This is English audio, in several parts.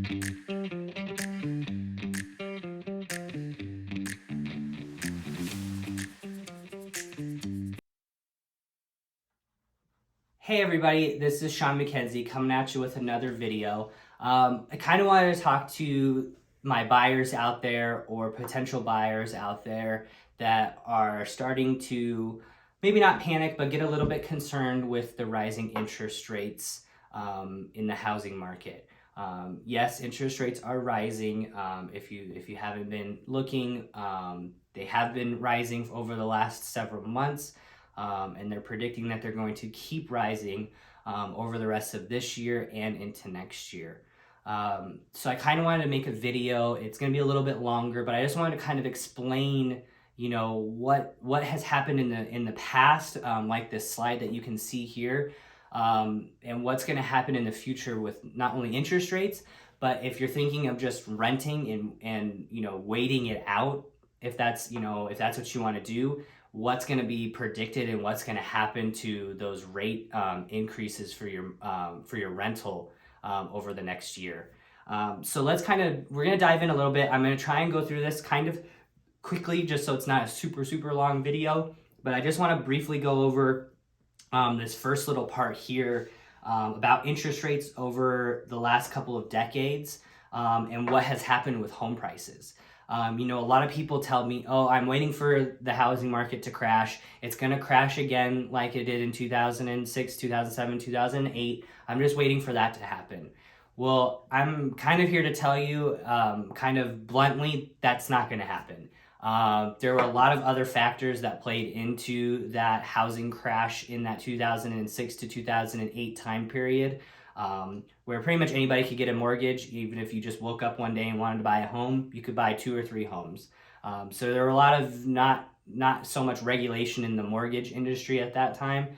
Hey everybody, this is Sean McKenzie coming at you with another video. I kind of wanted to talk to my buyers out there or potential buyers out there that are starting to maybe not panic, but get a little bit concerned with the rising interest rates in the housing market. Yes, interest rates are rising. If you haven't been looking, they have been rising over the last several months. And they're predicting that they're going to keep rising over the rest of this year and into next year. So I kind of wanted to make a video. It's going to be a little bit longer, but I just wanted to kind of explain, what has happened in the past, like this slide that you can see here, and what's going to happen in the future with not only interest rates, but if you're thinking of just renting and waiting it out, if that's what you want to do, what's going to be predicted and what's going to happen to those rate increases for your rental over the next year. So we're going to dive in a little bit. I'm going to try and go through this kind of quickly just so it's not a super long video, but I just want to briefly go over this first little part here about interest rates over the last couple of decades and what has happened with home prices. A lot of people tell me, oh, I'm waiting for the housing market to crash. It's going to crash again like it did in 2006, 2007, 2008. I'm just waiting for that to happen. Well, I'm kind of here to tell you, kind of bluntly, that's not going to happen. There were a lot of other factors that played into that housing crash in that 2006 to 2008 time period. Where pretty much anybody could get a mortgage. Even if you just woke up one day and wanted to buy a home, you could buy 2 or 3 homes. So there were a lot of not so much regulation in the mortgage industry at that time.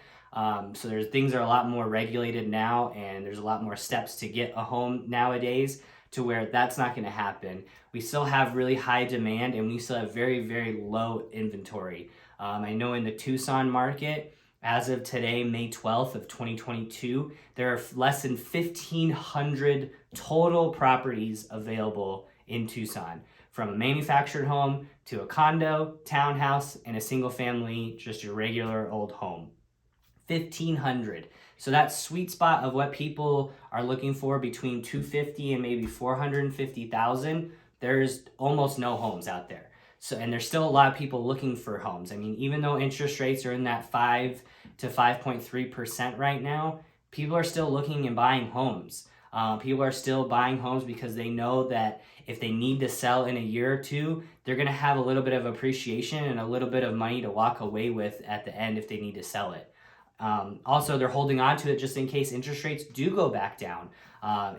So things are a lot more regulated now, and there's a lot more steps to get a home nowadays, to where that's not going to happen. We still have really high demand, and we still have very low inventory. I know in the Tucson market, as of today, May 12th of 2022, there are less than 1,500 total properties available in Tucson, from a manufactured home to a condo, townhouse, and a single family, just your regular old home. 1,500. So that sweet spot of what people are looking for, between 250 and maybe 450,000, there's almost no homes out there. So, and there's still a lot of people looking for homes. I mean, even though interest rates are in that 5 to 5.3% right now, people are still looking and buying homes. People are still buying homes because they know that if they need to sell in a year or two, they're going to have a little bit of appreciation and a little bit of money to walk away with at the end if they need to sell it. Also, they're holding on to it just in case interest rates do go back down.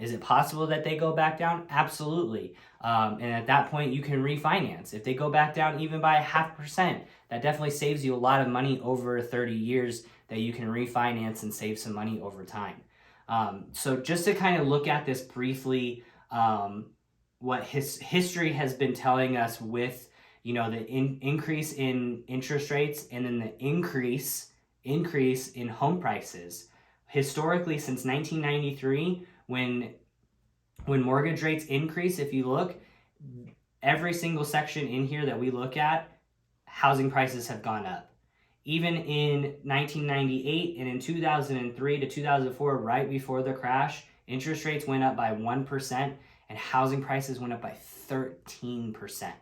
Is it possible that they go back down? Absolutely. And at that point, you can refinance. If they go back down even by 0.5%, that definitely saves you a lot of money over 30 years that you can refinance and save some money over time. So just to kind of look at this briefly, what history has been telling us with, the increase in interest rates and then the increase in home prices. Historically, since 1993, when mortgage rates increase, if you look, every single section in here that we look at, housing prices have gone up. Even in 1998 and in 2003 to 2004, right before the crash, interest rates went up by 1% and housing prices went up by 13%.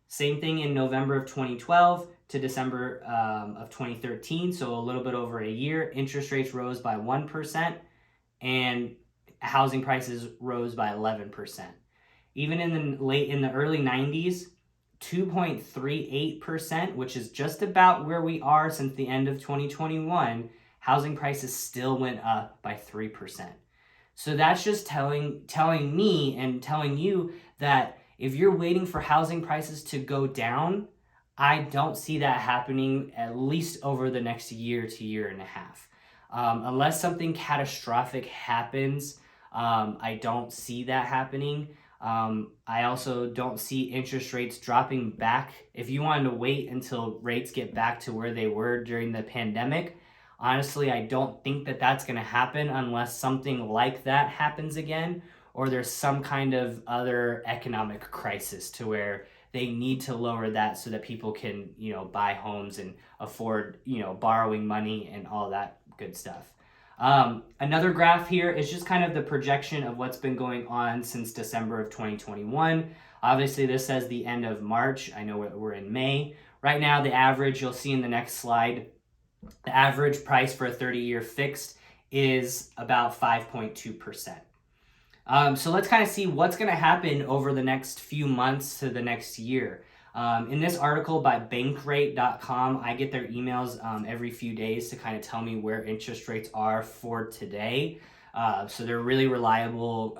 Same thing in November of 2012 to December of 2013, so a little bit over a year, interest rates rose by 1% and housing prices rose by 11%. Even in the early 90s, 2.38%, which is just about where we are since the end of 2021, housing prices still went up by 3%. So that's just telling me and telling you that if you're waiting for housing prices to go down, I don't see that happening at least over the next year to year and a half. Unless something catastrophic happens, I don't see that happening. I also don't see interest rates dropping back. If you wanted to wait until rates get back to where they were during the pandemic, honestly, I don't think that that's going to happen unless something like that happens again, or there's some kind of other economic crisis to where they need to lower that so that people can, buy homes and afford, borrowing money and all that good stuff. Another graph here is just kind of the projection of what's been going on since December of 2021. Obviously, this says the end of March. I know we're in May. Right now, the average, you'll see in the next slide, the average price for a 30-year fixed is about 5.2%. So let's kind of see what's going to happen over the next few months to the next year. In this article by bankrate.com, I get their emails every few days to kind of tell me where interest rates are for today. So they're really reliable.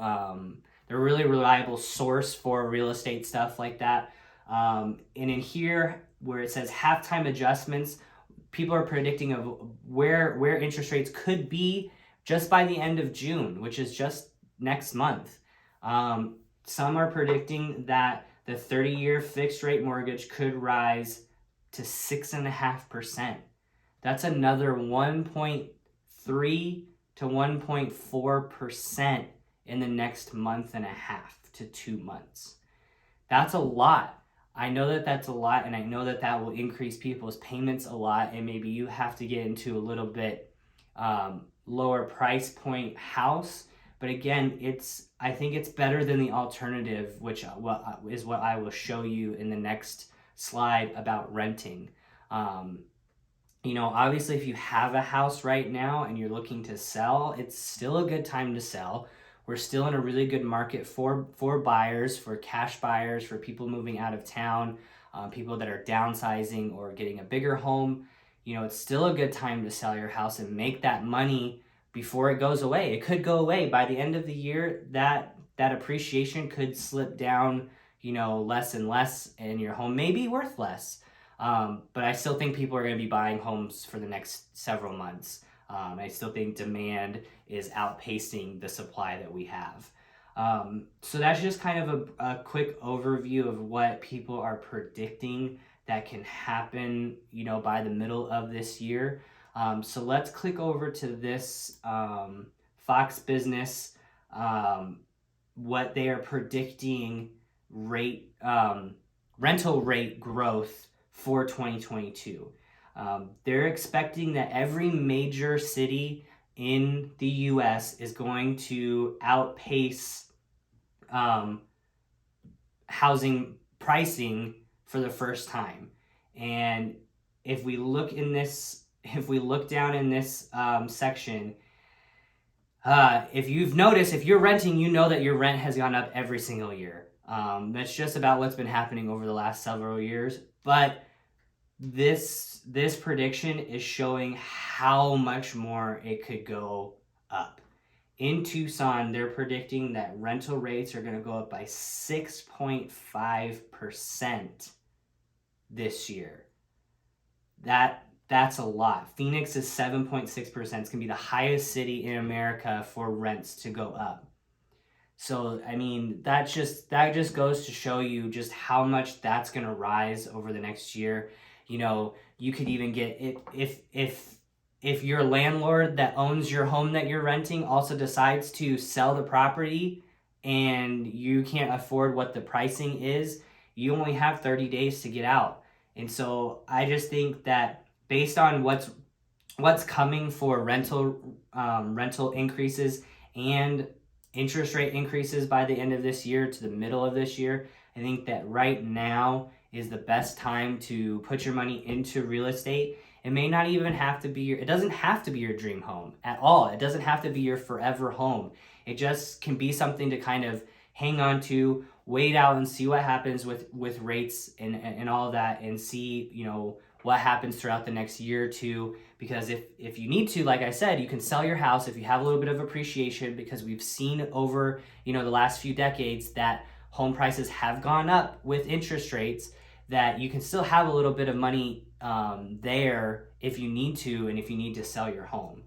They're a really reliable source for real estate stuff like that. And in here, where it says halftime adjustments, people are predicting of where interest rates could be just by the end of June, which is just next month. Some are predicting that the 30-year fixed rate mortgage could rise to 6.5%. That's another 1.3 to 1.4% in the next month and a half to 2 months. That's a lot. I know that that's a lot, and I know that that will increase people's payments a lot, and maybe you have to get into a little bit lower price point house. But again, I think it's better than the alternative, which is what I will show you in the next slide about renting. Obviously, if you have a house right now and you're looking to sell, it's still a good time to sell. We're still in a really good market for buyers, for cash buyers, for people moving out of town, people that are downsizing or getting a bigger home. It's still a good time to sell your house and make that money before it goes away. It could go away by the end of the year. That appreciation could slip down, less and less, and your home may be worth less. But I still think people are going to be buying homes for the next several months. I still think demand is outpacing the supply that we have. So that's just kind of a quick overview of what people are predicting that can happen, by the middle of this year. So let's click over to this Fox Business, what they are predicting rental rate growth for 2022. They're expecting that every major city in the U.S. is going to outpace housing pricing for the first time. And if we look down in this section, if you've noticed, if you're renting, you know that your rent has gone up every single year. That's just about what's been happening over the last several years. But this prediction is showing how much more it could go up. In Tucson, they're predicting that rental rates are going to go up by 6.5% this year. That's a lot. Phoenix is 7.6%. It's going to be the highest city in America for rents to go up. So, I mean, that just goes to show you just how much that's going to rise over the next year. You could even get it if your landlord that owns your home that you're renting also decides to sell the property and you can't afford what the pricing is, you only have 30 days to get out. And so I just think that based on what's coming for rental increases and interest rate increases by the end of this year to the middle of this year, I think that right now is the best time to put your money into real estate. It may not even have to be it doesn't have to be your dream home at all. It doesn't have to be your forever home. It just can be something to kind of hang on to, wait out and see what happens with rates and all that, and see, what happens throughout the next year or two. Because if you need to, like I said, you can sell your house if you have a little bit of appreciation, because we've seen over, the last few decades that home prices have gone up with interest rates, that you can still have a little bit of money there if you need to, and if you need to sell your home.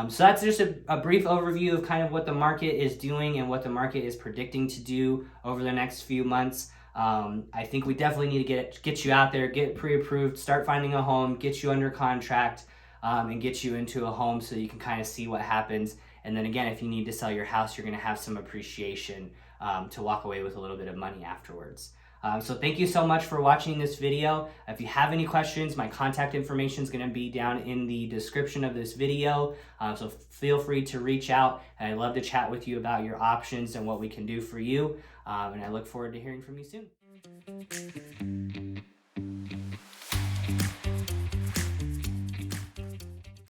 So that's just a brief overview of kind of what the market is doing and what the market is predicting to do over the next few months. I think we definitely need to get you out there, get pre-approved, start finding a home, get you under contract, and get you into a home so you can kind of see what happens And then again, if you need to sell your house, you're going to have some appreciation to walk away with a little bit of money afterwards. So thank you so much for watching this video. If you have any questions, my contact information is going to be down in the description of this video. So feel free to reach out. And I'd love to chat with you about your options and what we can do for you. And I look forward to hearing from you soon.